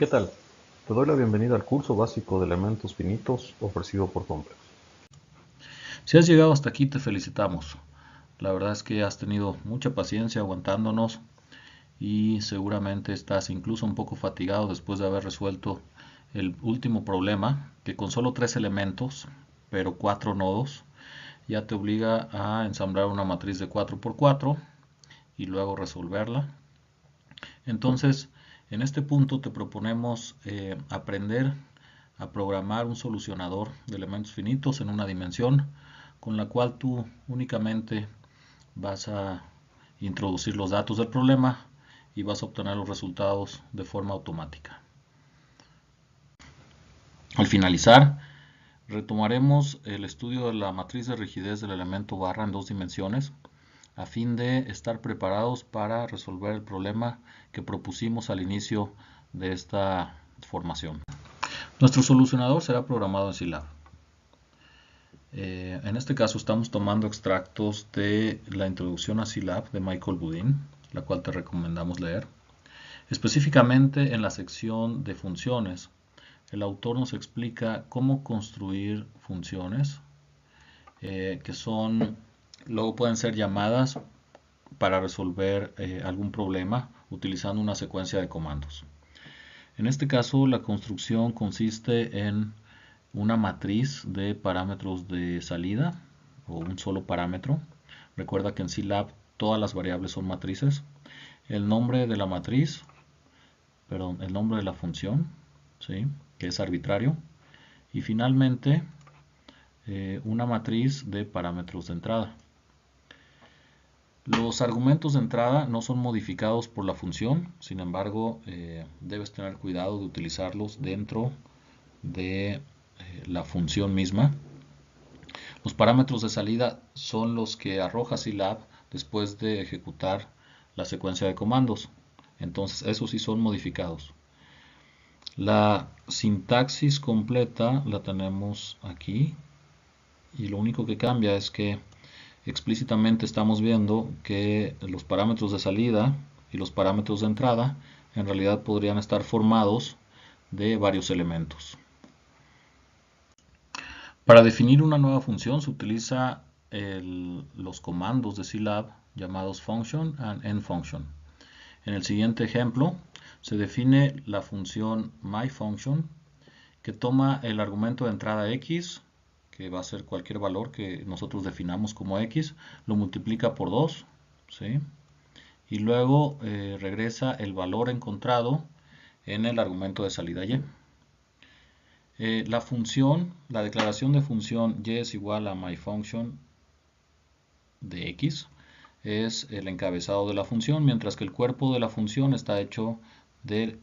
¿Qué tal? Te doy la bienvenida al curso básico de elementos finitos ofrecido por Complex. Si has llegado hasta aquí, te felicitamos. La verdad es que has tenido mucha paciencia aguantándonos y seguramente estás incluso un poco fatigado después de haber resuelto el último problema, que con solo 3 elementos, pero 4 nodos, ya te obliga a ensamblar una matriz de 4 por 4 y luego resolverla. Entonces, en este punto te proponemos aprender a programar un solucionador de elementos finitos en una dimensión con la cual tú únicamente vas a introducir los datos del problema y vas a obtener los resultados de forma automática. Al finalizar, retomaremos el estudio de la matriz de rigidez del elemento barra en 2 dimensiones a fin de estar preparados para resolver el problema que propusimos al inicio de esta formación. Nuestro solucionador será programado en Scilab. En este caso estamos tomando extractos de la introducción a Scilab de Michael Boudin, la cual te recomendamos leer. Específicamente en la sección de funciones, el autor nos explica cómo construir funciones que luego pueden ser llamadas para resolver algún problema utilizando una secuencia de comandos. En este caso, la construcción consiste en una matriz de parámetros de salida o un solo parámetro. Recuerda que en Scilab todas las variables son matrices. El nombre de la matriz, perdón, el nombre de la función, ¿sí?, que es arbitrario. Y finalmente, una matriz de parámetros de entrada. Los argumentos de entrada no son modificados por la función, sin embargo, debes tener cuidado de utilizarlos dentro de la función misma. Los parámetros de salida son los que arroja Scilab después de ejecutar la secuencia de comandos. Entonces, esos sí son modificados. La sintaxis completa la tenemos aquí y lo único que cambia es que explícitamente estamos viendo que los parámetros de salida y los parámetros de entrada en realidad podrían estar formados de varios elementos. Para definir una nueva función se utiliza los comandos de Scilab llamados function and endfunction. En el siguiente ejemplo se define la función myFunction que toma el argumento de entrada x, que va a ser cualquier valor que nosotros definamos como x, lo multiplica por 2, ¿sí?, y luego regresa el valor encontrado en el argumento de salida y. La declaración de función y es igual a myFunction de x es el encabezado de la función, mientras que el cuerpo de la función está hecho del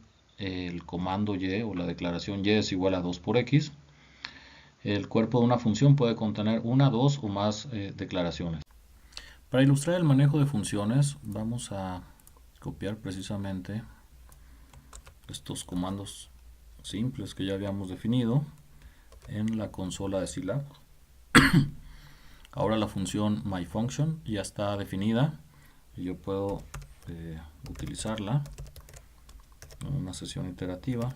comando y o la declaración y es igual a 2 por x. El cuerpo de una función puede contener una, dos o más declaraciones. Para ilustrar el manejo de funciones, vamos a copiar precisamente estos comandos simples que ya habíamos definido en la consola de Scilab. Ahora la función myFunction ya está definida y yo puedo utilizarla en una sesión iterativa.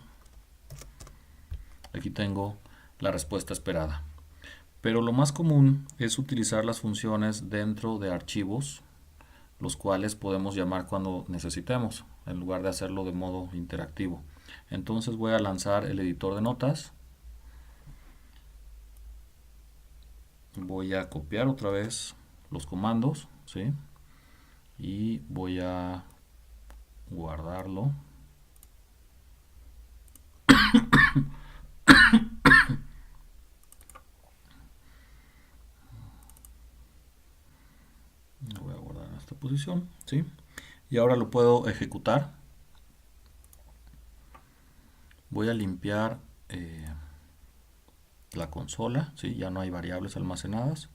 Aquí tengo la respuesta esperada. Pero lo más común es utilizar las funciones dentro de archivos, los cuales podemos llamar cuando necesitemos, en lugar de hacerlo de modo interactivo. Entonces voy a lanzar el editor de notas. Voy a copiar otra vez los comandos, ¿sí?, y voy a guardarlo. Lo voy a guardar en esta posición, ¿sí?, y ahora lo puedo ejecutar. Voy a limpiar la consola, ¿sí?, ya no hay variables almacenadas,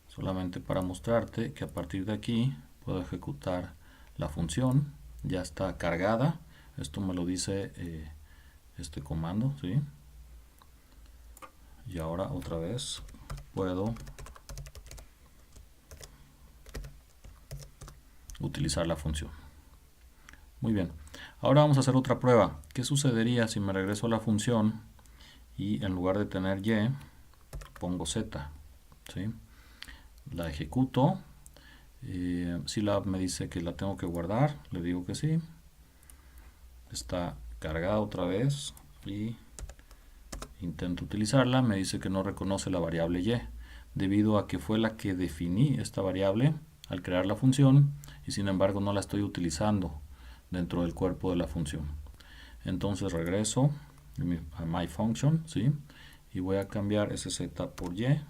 solamente para mostrarte que a partir de aquí puedo ejecutar la función. Ya está cargada, esto me lo dice este comando, ¿sí?, y ahora otra vez puedo utilizar la función. Muy bien. Ahora vamos a hacer otra prueba. ¿Qué sucedería si me regreso a la función y en lugar de tener y, pongo z? ¿Sí? La ejecuto. Scilab me dice que la tengo que guardar. Le digo que sí. Está cargada otra vez y intento utilizarla. Me dice que no reconoce la variable y, debido a que fue la que definí esta variable al crear la función y sin embargo no la estoy utilizando dentro del cuerpo de la función. Entonces regreso a my function, ¿sí? Y voy a cambiar ese z por y.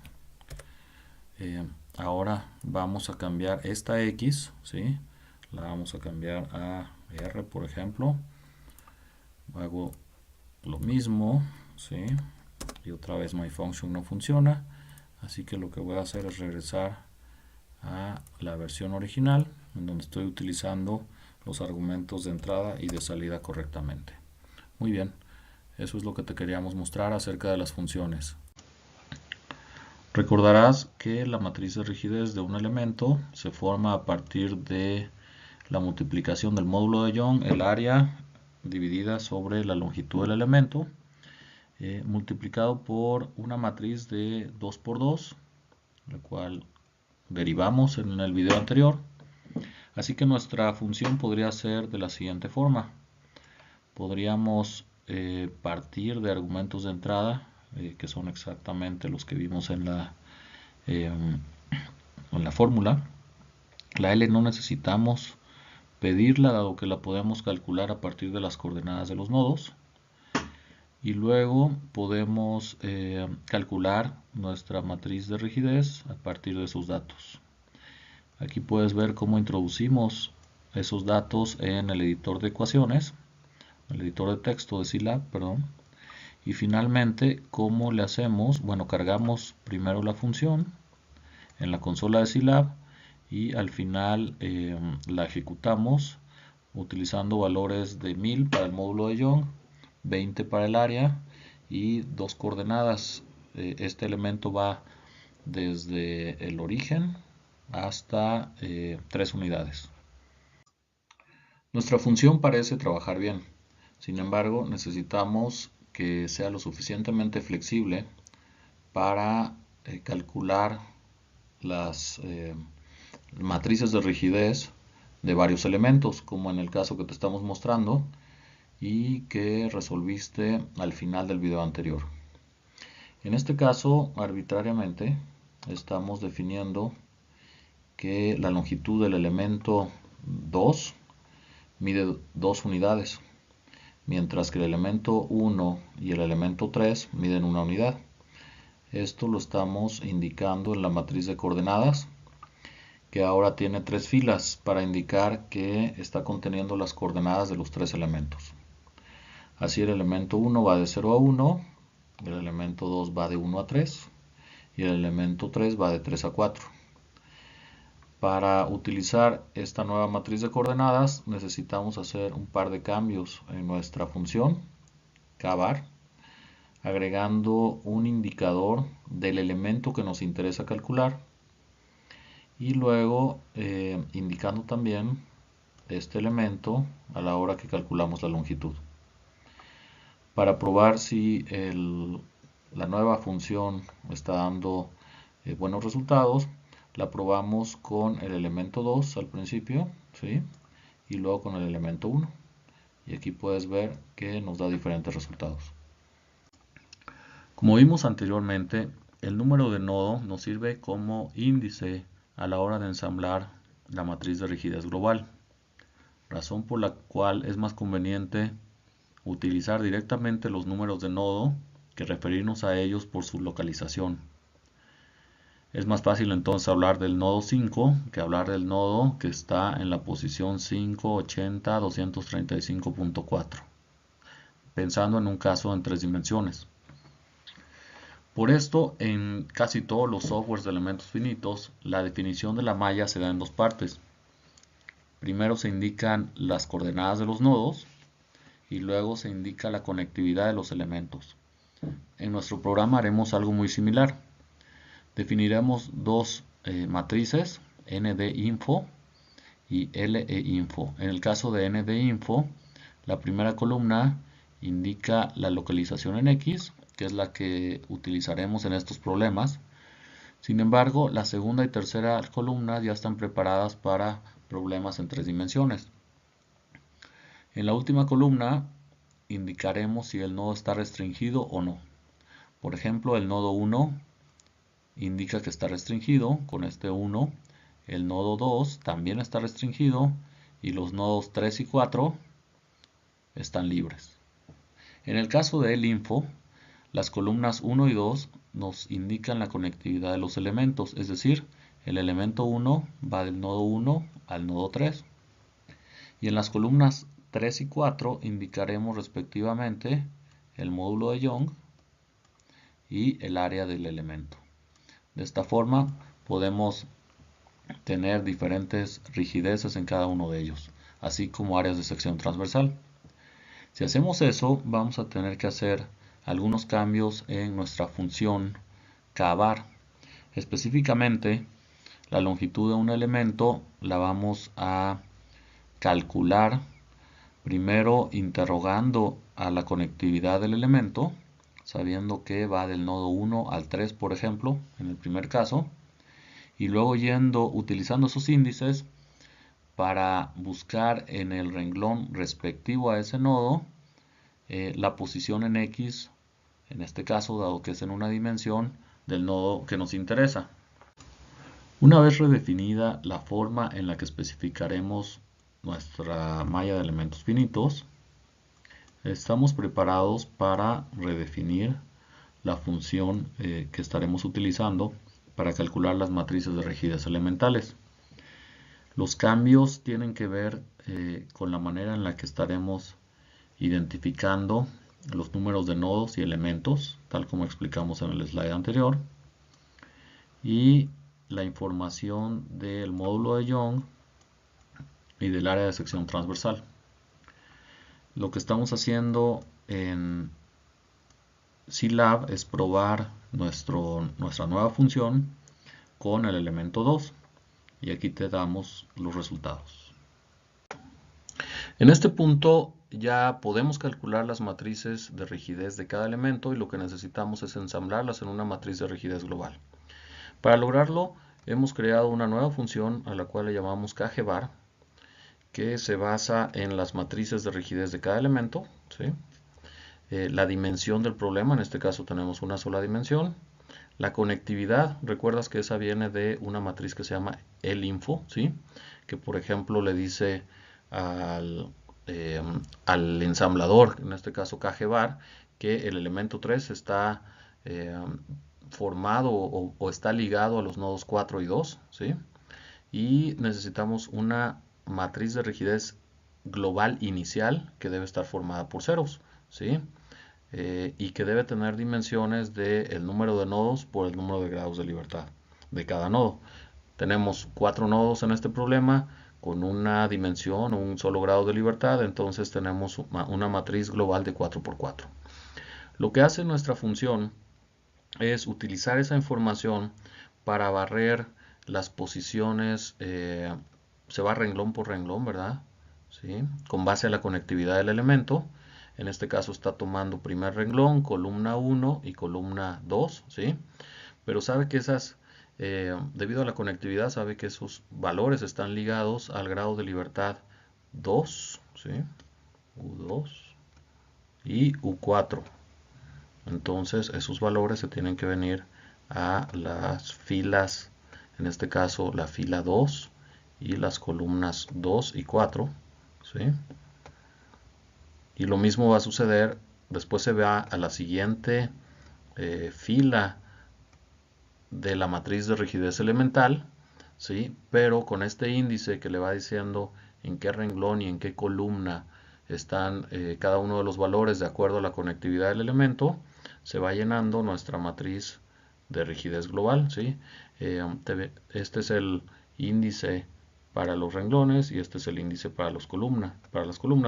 Ahora vamos a cambiar esta x, ¿sí? La vamos a cambiar a r, por ejemplo. Hago lo mismo, ¿sí? Y otra vez my function no funciona, así que lo que voy a hacer es regresar a la versión original, en donde estoy utilizando los argumentos de entrada y de salida correctamente. Muy bien, eso es lo que te queríamos mostrar acerca de las funciones. Recordarás que la matriz de rigidez de un elemento se forma a partir de la multiplicación del módulo de Young, el área dividida sobre la longitud del elemento, multiplicado por una matriz de 2 por 2, la cual derivamos en el video anterior. Así que nuestra función podría ser de la siguiente forma. Podríamos partir de argumentos de entrada, que son exactamente los que vimos en la fórmula. La L no necesitamos pedirla, dado que la podemos calcular a partir de las coordenadas de los nodos. Y luego podemos calcular nuestra matriz de rigidez a partir de sus datos. Aquí puedes ver cómo introducimos esos datos en el editor de ecuaciones, el editor de texto de Scilab, perdón. Y finalmente, ¿cómo le hacemos? Bueno, cargamos primero la función en la consola de Scilab y al final la ejecutamos utilizando valores de 1000 para el módulo de Young, 20 para el área y dos coordenadas. Este elemento va desde el origen hasta 3 unidades. Nuestra función parece trabajar bien. Sin embargo, necesitamos que sea lo suficientemente flexible para calcular las matrices de rigidez de varios elementos, como en el caso que te estamos mostrando y que resolviste al final del video anterior. En este caso, arbitrariamente, estamos definiendo que la longitud del elemento 2 mide 2 unidades, mientras que el elemento 1 y el elemento 3 miden 1 unidad. Esto lo estamos indicando en la matriz de coordenadas, que ahora tiene 3 filas para indicar que está conteniendo las coordenadas de los 3 elementos. Así el elemento 1 va de 0 a 1, el elemento 2 va de 1 a 3 y el elemento 3 va de 3 a 4. Para utilizar esta nueva matriz de coordenadas necesitamos hacer un par de cambios en nuestra función kvar, agregando un indicador del elemento que nos interesa calcular y luego indicando también este elemento a la hora que calculamos la longitud. Para probar si la nueva función está dando buenos resultados, la probamos con el elemento 2 al principio, ¿sí? Y luego con el elemento 1. Y aquí puedes ver que nos da diferentes resultados. Como vimos anteriormente, el número de nodo nos sirve como índice a la hora de ensamblar la matriz de rigidez global, razón por la cual es más conveniente utilizar directamente los números de nodo que referirnos a ellos por su localización. Es más fácil entonces hablar del nodo 5 que hablar del nodo que está en la posición 580.235.4, pensando en un caso en 3 dimensiones. Por esto, en casi todos los softwares de elementos finitos, la definición de la malla se da en 2 partes. Primero se indican las coordenadas de los nodos y luego se indica la conectividad de los elementos. En nuestro programa haremos algo muy similar. Definiremos 2 matrices, ndinfo y LE-info. En el caso de ND-info, la primera columna indica la localización en X, que es la que utilizaremos en estos problemas. Sin embargo, la segunda y tercera columna ya están preparadas para problemas en 3 dimensiones. En la última columna indicaremos si el nodo está restringido o no. Por ejemplo, el nodo 1 indica que está restringido con este 1. El nodo 2 también está restringido y los nodos 3 y 4 están libres. En el caso de LInfo, las columnas 1 y 2 nos indican la conectividad de los elementos, es decir, el elemento 1 va del nodo 1 al nodo 3. Y en las columnas 3 y 4 indicaremos respectivamente el módulo de Young y el área del elemento. De esta forma podemos tener diferentes rigideces en cada uno de ellos, así como áreas de sección transversal. Si hacemos eso, vamos a tener que hacer algunos cambios en nuestra función kbar. Específicamente, la longitud de un elemento la vamos a calcular primero interrogando a la conectividad del elemento, sabiendo que va del nodo 1 al 3, por ejemplo, en el primer caso, y luego utilizando esos índices para buscar en el renglón respectivo a ese nodo la posición en X, en este caso, dado que es en una dimensión, del nodo que nos interesa. Una vez redefinida la forma en la que especificaremos nuestra malla de elementos finitos, estamos preparados para redefinir la función que estaremos utilizando para calcular las matrices de rigidez elementales. Los cambios tienen que ver con la manera en la que estaremos identificando los números de nodos y elementos, tal como explicamos en el slide anterior, y la información del módulo de Young y del área de sección transversal. Lo que estamos haciendo en Scilab es probar nuestra nueva función con el elemento 2 y aquí te damos los resultados. En este punto ya podemos calcular las matrices de rigidez de cada elemento y lo que necesitamos es ensamblarlas en una matriz de rigidez global. Para lograrlo hemos creado una nueva función a la cual le llamamos kgbar, que se basa en las matrices de rigidez de cada elemento, ¿sí? La dimensión del problema, en este caso tenemos una sola dimensión. La conectividad, recuerdas que esa viene de una matriz que se llama LInfo, ¿sí? Que por ejemplo le dice al ensamblador, en este caso kgbar, que el elemento 3 está formado o está ligado a los nodos 4 y 2, ¿sí? Y necesitamos una matriz de rigidez global inicial que debe estar formada por ceros, ¿sí? Y que debe tener dimensiones del número de nodos por el número de grados de libertad de cada nodo. Tenemos 4 nodos en este problema con una dimensión o un solo grado de libertad, entonces tenemos una matriz global de 4 por 4. Lo que hace nuestra función es utilizar esa información para barrer las posiciones, se va renglón por renglón, ¿verdad? ¿Sí? Con base a la conectividad del elemento. En este caso está tomando primer renglón, columna 1 y columna 2, ¿sí? Pero sabe que debido a la conectividad, sabe que esos valores están ligados al grado de libertad 2, ¿sí? U2 y U4. Entonces esos valores se tienen que venir a las filas, en este caso la fila 2 y las columnas 2 y 4, ¿sí? Y lo mismo va a suceder, después se va a la siguiente fila de la matriz de rigidez elemental, ¿sí? Pero con este índice que le va diciendo en qué renglón y en qué columna están cada uno de los valores de acuerdo a la conectividad del elemento, se va llenando nuestra matriz de rigidez global, ¿sí? Este es el índice para los renglones y este es el índice para las columnas,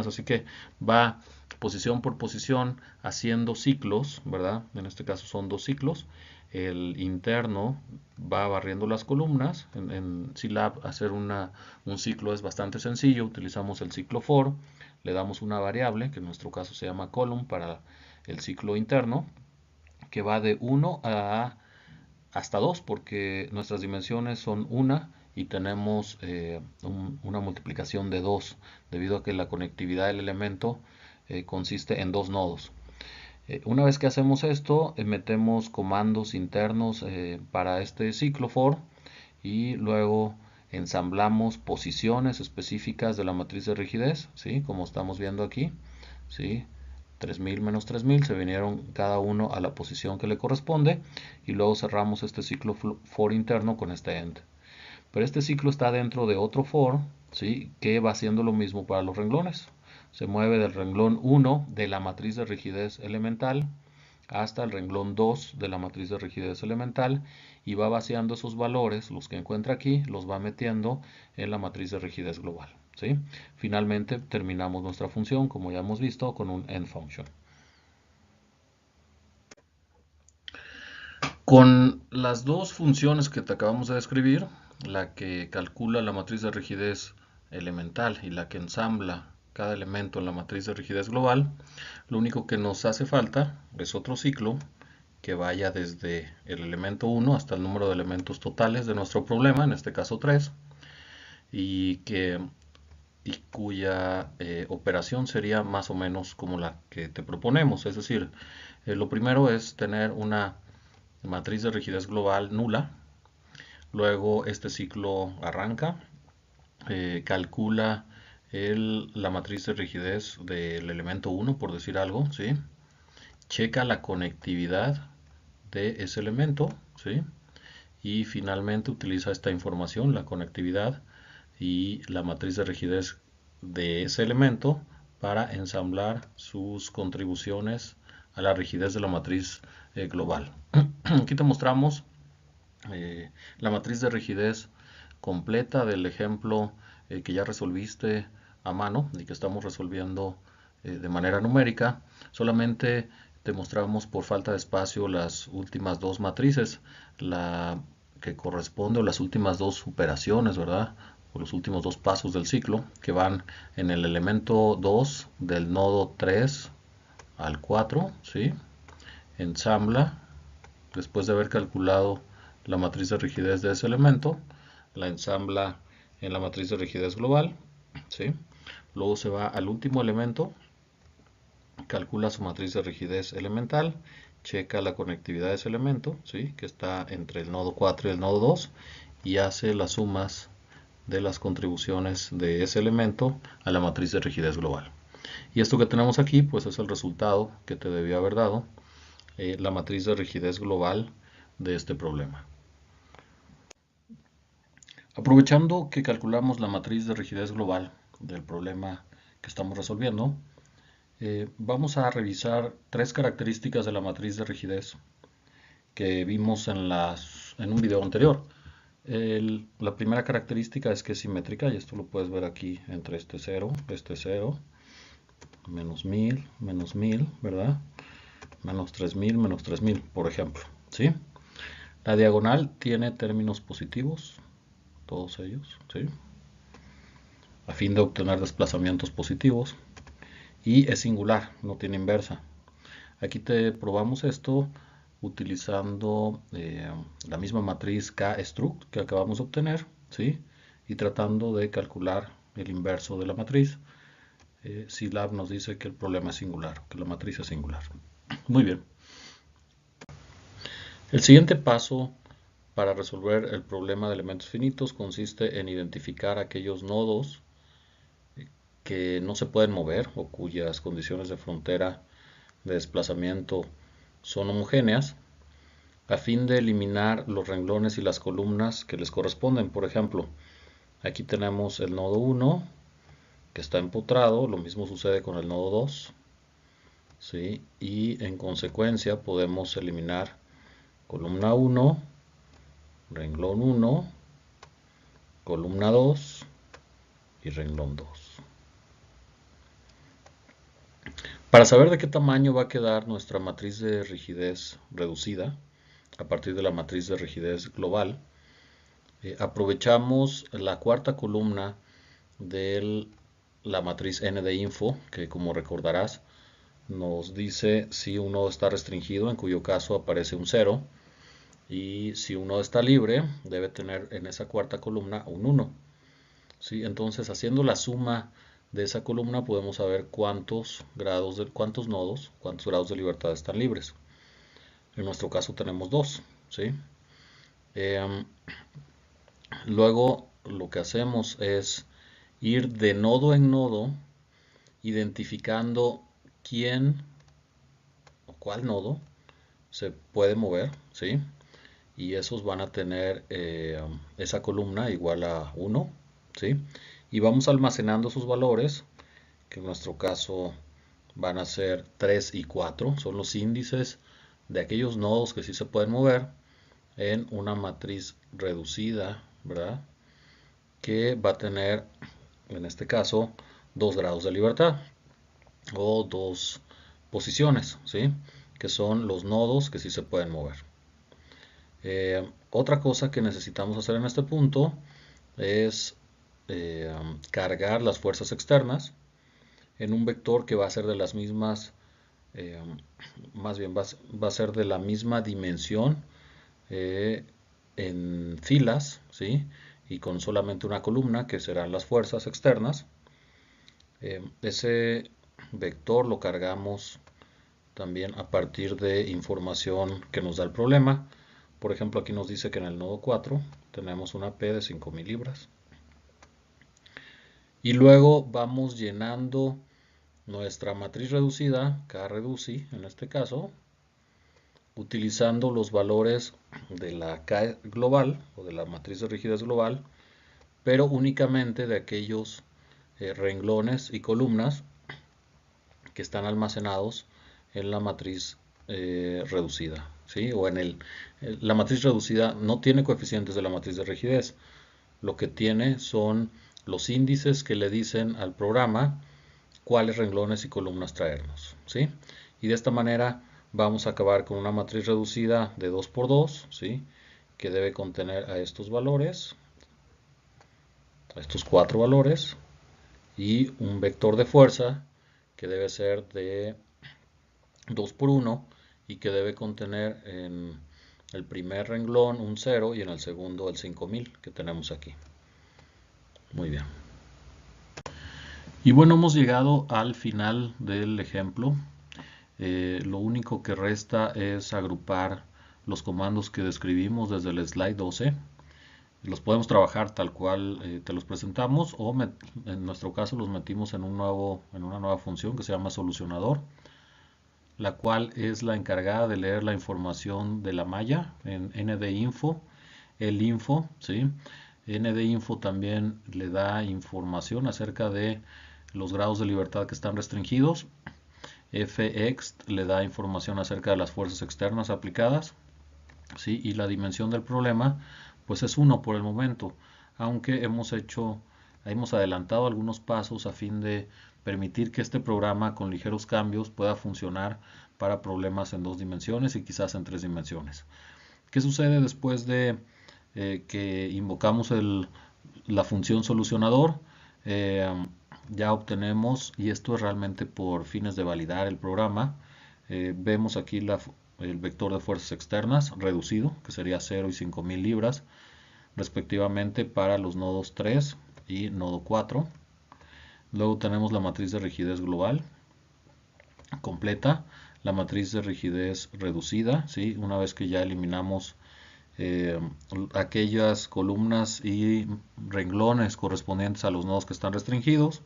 así que va posición por posición haciendo ciclos, ¿verdad? En este caso son 2 ciclos, el interno va barriendo las columnas. En Scilab hacer un ciclo es bastante sencillo. Utilizamos el ciclo for, le damos una variable, que en nuestro caso se llama column para el ciclo interno, que va de 1 hasta 2, porque nuestras dimensiones son 1 y tenemos una multiplicación de 2, debido a que la conectividad del elemento consiste en 2 nodos. Una vez que hacemos esto, metemos comandos internos para este ciclo for y luego ensamblamos posiciones específicas de la matriz de rigidez, ¿sí? Como estamos viendo aquí, ¿sí? 3000 menos 3000 se vinieron cada uno a la posición que le corresponde y luego cerramos este ciclo for interno con este end. Pero este ciclo está dentro de otro for, ¿sí? Que va haciendo lo mismo para los renglones. Se mueve del renglón 1 de la matriz de rigidez elemental hasta el renglón 2 de la matriz de rigidez elemental y va vaciando esos valores, los que encuentra aquí, los va metiendo en la matriz de rigidez global, ¿sí? Finalmente terminamos nuestra función, como ya hemos visto, con un end function. Con las dos funciones que te acabamos de describir, la que calcula la matriz de rigidez elemental y la que ensambla cada elemento en la matriz de rigidez global, lo único que nos hace falta es otro ciclo que vaya desde el elemento 1 hasta el número de elementos totales de nuestro problema, en este caso 3, y cuya operación sería más o menos como la que te proponemos. Es decir, lo primero es tener una matriz de rigidez global nula. Luego este ciclo arranca, calcula la matriz de rigidez del elemento 1, por decir algo, ¿sí? Checa la conectividad de ese elemento, ¿sí? Y finalmente utiliza esta información, la conectividad y la matriz de rigidez de ese elemento, para ensamblar sus contribuciones a la rigidez de la matriz global. Aquí te mostramos la matriz de rigidez completa del ejemplo que ya resolviste a mano y que estamos resolviendo de manera numérica. Solamente te mostramos por falta de espacio las últimas dos matrices, la que corresponde, o las últimas dos operaciones, ¿verdad? O los últimos dos pasos del ciclo, que van en el elemento 2 del nodo 3 al 4, ¿sí? Ensambla, después de haber calculado la matriz de rigidez de ese elemento, la ensambla en la matriz de rigidez global, ¿sí? Luego se va al último elemento, calcula su matriz de rigidez elemental, checa la conectividad de ese elemento, ¿sí? Que está entre el nodo 4 y el nodo 2, y hace las sumas de las contribuciones de ese elemento a la matriz de rigidez global. Y esto que tenemos aquí, pues es el resultado que te debió haber dado la matriz de rigidez global de este problema. Aprovechando que calculamos la matriz de rigidez global del problema que estamos resolviendo, vamos a revisar tres características de la matriz de rigidez que vimos en un video anterior. La primera característica es que es simétrica, y esto lo puedes ver aquí entre este 0, menos 1000, ¿verdad? Menos 3000, por ejemplo, ¿sí? La diagonal tiene términos positivos, todos ellos, ¿sí? A fin de obtener desplazamientos positivos, y es singular, no tiene inversa. Aquí te probamos esto utilizando la misma matriz K-struct que acabamos de obtener, ¿sí? Y tratando de calcular el inverso de la matriz. Scilab nos dice que el problema es singular, que la matriz es singular. Muy bien. El siguiente paso para resolver el problema de elementos finitos consiste en identificar aquellos nodos que no se pueden mover o cuyas condiciones de frontera de desplazamiento son homogéneas, a fin de eliminar los renglones y las columnas que les corresponden. Por ejemplo, aquí tenemos el nodo 1 que está empotrado, lo mismo sucede con el nodo 2, ¿sí? Y en consecuencia podemos eliminar columna 1, renglón 1, columna 2 y renglón 2. Para saber de qué tamaño va a quedar nuestra matriz de rigidez reducida, a partir de la matriz de rigidez global, aprovechamos la cuarta columna de la matriz n de info, que como recordarás nos dice si un nodo está restringido, en cuyo caso aparece un 0, y si un nodo está libre, debe tener en esa cuarta columna un 1. ¿Sí? Entonces, haciendo la suma de esa columna podemos saber cuántos nodos, cuántos grados de libertad están libres. En nuestro caso tenemos 2. ¿Sí? Luego lo que hacemos es ir de nodo en nodo identificando quién o cuál nodo se puede mover, ¿sí? Y esos van a tener esa columna igual a 1, ¿sí? Y vamos almacenando sus valores, que en nuestro caso van a ser 3 y 4, son los índices de aquellos nodos que sí se pueden mover en una matriz reducida, ¿verdad? Que va a tener, en este caso, 2 grados de libertad o 2 posiciones, ¿sí? Que son los nodos que sí se pueden mover. Otra cosa que necesitamos hacer en este punto es cargar las fuerzas externas en un vector que va a ser de las mismas, más bien va a ser de la misma dimensión en filas, ¿sí? Y con solamente una columna que serán las fuerzas externas. Ese vector lo cargamos también a partir de información que nos da el problema. Por ejemplo, aquí nos dice que en el nodo 4 tenemos una P de 5000 libras. Y luego vamos llenando nuestra matriz reducida, K-reduci en este caso, utilizando los valores de la K global o de la matriz de rigidez global, pero únicamente de aquellos renglones y columnas que están almacenados en la matriz reducida, ¿sí? O la matriz reducida no tiene coeficientes de la matriz de rigidez, lo que tiene son los índices que le dicen al programa cuáles renglones y columnas traernos, ¿sí? Y de esta manera vamos a acabar con una matriz reducida de 2 por 2, ¿sí? Que debe contener a estos valores, a estos 4 valores, y un vector de fuerza que debe ser de 2 por 1 y que debe contener en el primer renglón un 0 y en el segundo el 5000 que tenemos aquí. Muy bien. Y bueno, hemos llegado al final del ejemplo. Lo único que resta es agrupar los comandos que describimos desde el slide 12. Los podemos trabajar tal cual te los presentamos o en nuestro caso los metimos en una nueva función que se llama solucionador, la cual es la encargada de leer la información de la malla en ndinfo, el info, ¿sí? ndinfo también le da información acerca de los grados de libertad que están restringidos. fext le da información acerca de las fuerzas externas aplicadas, ¿sí? Y la dimensión del problema pues es 1 por el momento, aunque hemos adelantado algunos pasos a fin de permitir que este programa con ligeros cambios pueda funcionar para problemas en 2 dimensiones y quizás en 3 dimensiones. ¿Qué sucede después de que invocamos la función solucionador? Ya obtenemos, y esto es realmente por fines de validar el programa, vemos aquí el vector de fuerzas externas reducido, que sería 0 y 5000 libras, respectivamente para los nodos 3 y nodo 4. Luego tenemos la matriz de rigidez global completa, la matriz de rigidez reducida, ¿sí? Una vez que ya eliminamos aquellas columnas y renglones correspondientes a los nodos que están restringidos.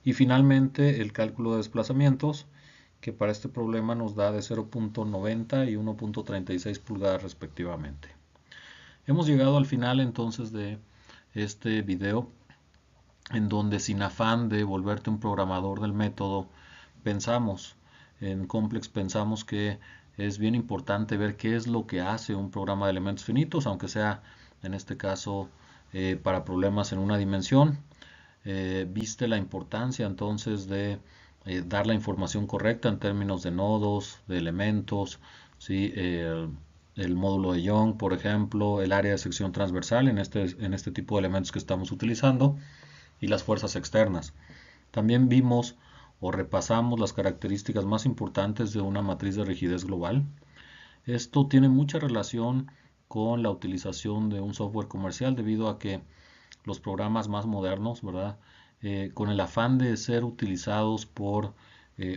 Y finalmente el cálculo de desplazamientos, que para este problema nos da de 0.90 y 1.36 pulgadas respectivamente. Hemos llegado al final entonces de este video, en donde sin afán de volverte un programador del método, en Complex pensamos que es bien importante ver qué es lo que hace un programa de elementos finitos, aunque sea en este caso para problemas en una dimensión. Viste la importancia entonces de dar la información correcta en términos de nodos, de elementos, ¿sí? el módulo de Young, por ejemplo, el área de sección transversal en este tipo de elementos que estamos utilizando y las fuerzas externas. También vimos o repasamos las características más importantes de una matriz de rigidez global. Esto tiene mucha relación con la utilización de un software comercial debido a que los programas más modernos, ¿verdad? Con el afán de ser utilizados por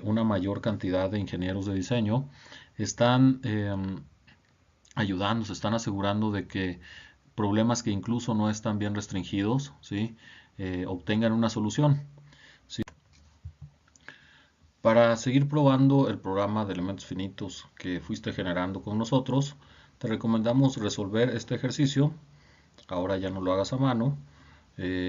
una mayor cantidad de ingenieros de diseño, están ayudando, se están asegurando de que problemas que incluso no están bien restringidos, ¿sí? Obtengan una solución. ¿Sí? Para seguir probando el programa de elementos finitos que fuiste generando con nosotros, te recomendamos resolver este ejercicio. Ahora ya no lo hagas a mano,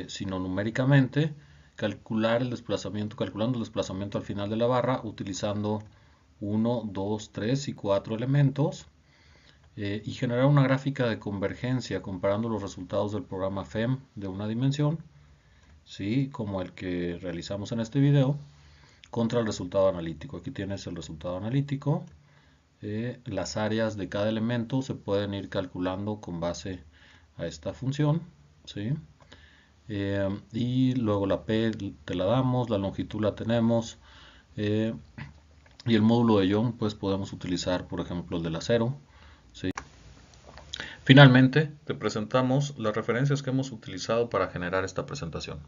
sino numéricamente, calculando el desplazamiento al final de la barra utilizando 1, 2, 3 y 4 elementos. Y generar una gráfica de convergencia comparando los resultados del programa FEM de una dimensión, ¿sí? Como el que realizamos en este video, contra el resultado analítico. Aquí tienes el resultado analítico. Las áreas de cada elemento se pueden ir calculando con base a esta función, ¿sí? Y luego la P te la damos, la longitud la tenemos, y el módulo de Young pues podemos utilizar por ejemplo el del acero, ¿sí? Finalmente, te presentamos las referencias que hemos utilizado para generar esta presentación.